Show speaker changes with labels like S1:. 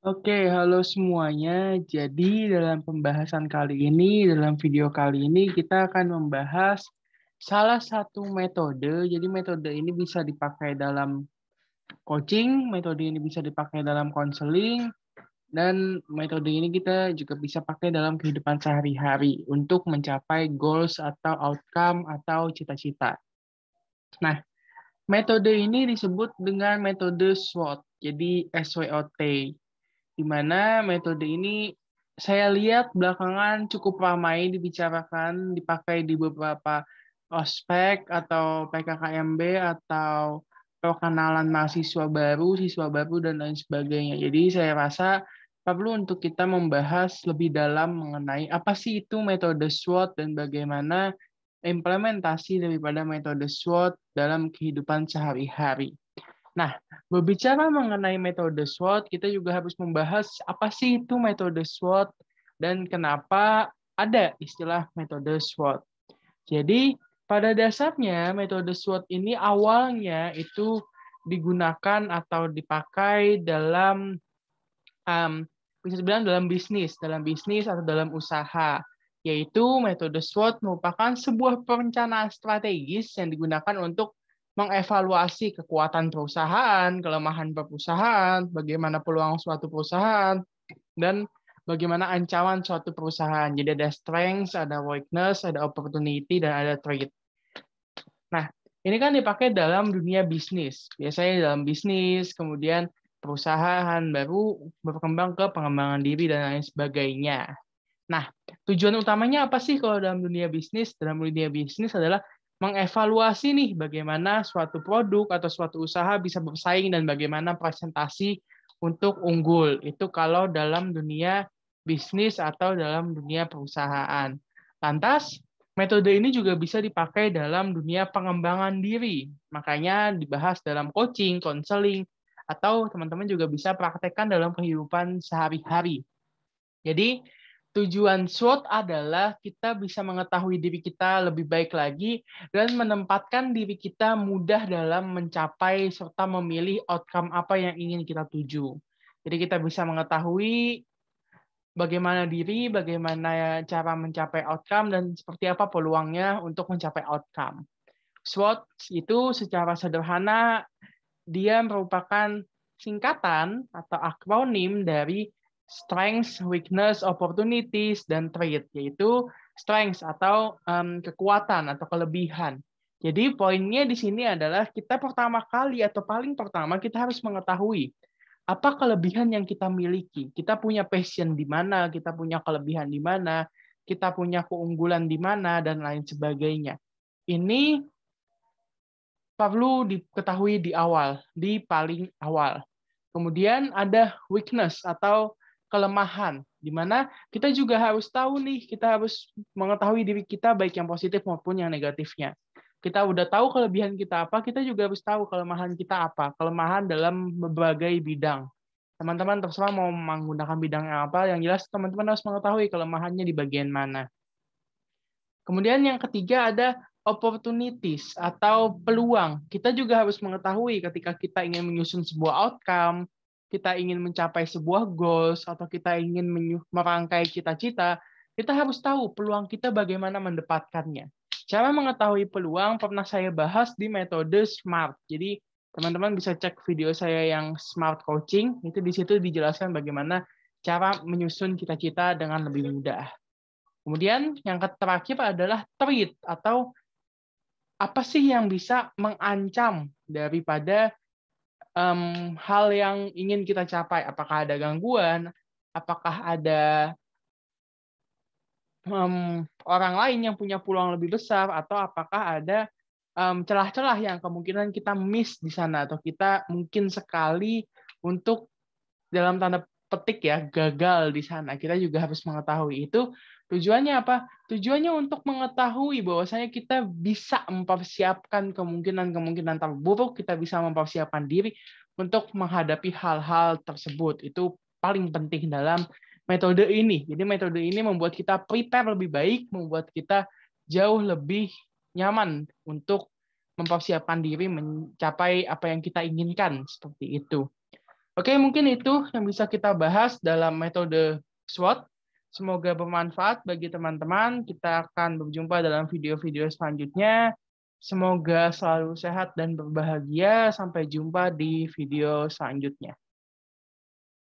S1: Oke, halo semuanya. Jadi dalam pembahasan kali ini, dalam video kali ini kita akan membahas salah satu metode. Jadi metode ini bisa dipakai dalam coaching, metode ini bisa dipakai dalam konseling, dan metode ini kita juga bisa pakai dalam kehidupan sehari-hari untuk mencapai goals atau outcome atau cita-cita. Nah, metode ini disebut dengan metode SWOT. Jadi SWOT, di mana metode ini saya lihat belakangan cukup ramai dibicarakan, dipakai di beberapa ospek atau PKKMB atau perkenalan mahasiswa baru, siswa baru, dan lain sebagainya. Jadi saya rasa perlu untuk kita membahas lebih dalam mengenai apa sih itu metode SWOT dan bagaimana implementasi daripada metode SWOT dalam kehidupan sehari-hari. Nah, berbicara mengenai metode SWOT, kita juga harus membahas apa sih itu metode SWOT dan kenapa ada istilah metode SWOT. Jadi, pada dasarnya metode SWOT ini awalnya itu digunakan atau dipakai dalam bisa dibilang dalam bisnis atau dalam usaha, yaitu metode SWOT merupakan sebuah perencanaan strategis yang digunakan untuk mengevaluasi kekuatan perusahaan, kelemahan perusahaan, bagaimana peluang suatu perusahaan, dan bagaimana ancaman suatu perusahaan. Jadi ada strength, ada weakness, ada opportunity, dan ada threat. Nah, ini kan dipakai dalam dunia bisnis. Biasanya dalam bisnis, kemudian perusahaan baru berkembang ke pengembangan diri dan lain sebagainya. Nah, tujuan utamanya apa sih kalau dalam dunia bisnis? Dalam dunia bisnis adalah mengevaluasi nih bagaimana suatu produk atau suatu usaha bisa bersaing dan bagaimana presentasi untuk unggul. Itu kalau dalam dunia bisnis atau dalam dunia perusahaan. Lantas, metode ini juga bisa dipakai dalam dunia pengembangan diri. Makanya dibahas dalam coaching, konseling, atau teman-teman juga bisa praktekkan dalam kehidupan sehari-hari. Jadi, tujuan SWOT adalah kita bisa mengetahui diri kita lebih baik lagi dan menempatkan diri kita mudah dalam mencapai serta memilih outcome apa yang ingin kita tuju. Jadi kita bisa mengetahui bagaimana diri, bagaimana cara mencapai outcome, dan seperti apa peluangnya untuk mencapai outcome. SWOT itu secara sederhana dia merupakan singkatan atau akronim dari strengths, weakness, opportunities, dan trait, yaitu strengths atau kekuatan atau kelebihan. Jadi poinnya di sini adalah kita pertama kali atau paling pertama kita harus mengetahui apa kelebihan yang kita miliki. Kita punya passion di mana, kita punya kelebihan di mana, kita punya keunggulan di mana, dan lain sebagainya. Ini perlu diketahui di awal, di paling awal. Kemudian ada weakness atau kelemahan, di mana kita juga harus tahu nih, kita harus mengetahui diri kita baik yang positif maupun yang negatifnya. Kita udah tahu kelebihan kita apa, kita juga harus tahu kelemahan kita apa. Kelemahan dalam berbagai bidang. Teman-teman terserah mau menggunakan bidang apa, yang jelas teman-teman harus mengetahui kelemahannya di bagian mana. Kemudian yang ketiga ada opportunities atau peluang. Kita juga harus mengetahui ketika kita ingin menyusun sebuah outcome, kita ingin mencapai sebuah goals, atau kita ingin merangkai cita-cita, kita harus tahu peluang kita bagaimana mendapatkannya. Cara mengetahui peluang pernah saya bahas di metode SMART. Jadi teman-teman bisa cek video saya yang SMART Coaching, itu di situ dijelaskan bagaimana cara menyusun cita-cita dengan lebih mudah. Kemudian yang terakhir adalah threat atau apa sih yang bisa mengancam daripada hal yang ingin kita capai. Apakah ada gangguan, apakah ada orang lain yang punya peluang lebih besar, atau apakah ada celah-celah yang kemungkinan kita miss di sana, atau kita mungkin sekali untuk dalam tanda petik ya gagal di sana. Kita juga harus mengetahui itu. Tujuannya apa? Tujuannya untuk mengetahui bahwasanya kita bisa mempersiapkan kemungkinan-kemungkinan terburuk, kita bisa mempersiapkan diri untuk menghadapi hal-hal tersebut. Itu paling penting dalam metode ini. Jadi metode ini membuat kita prepare lebih baik, membuat kita jauh lebih nyaman untuk mempersiapkan diri mencapai apa yang kita inginkan, seperti itu. Oke, mungkin itu yang bisa kita bahas dalam metode SWOT. Semoga bermanfaat bagi teman-teman. Kita akan berjumpa dalam video-video selanjutnya. Semoga selalu sehat dan berbahagia. Sampai jumpa di video selanjutnya.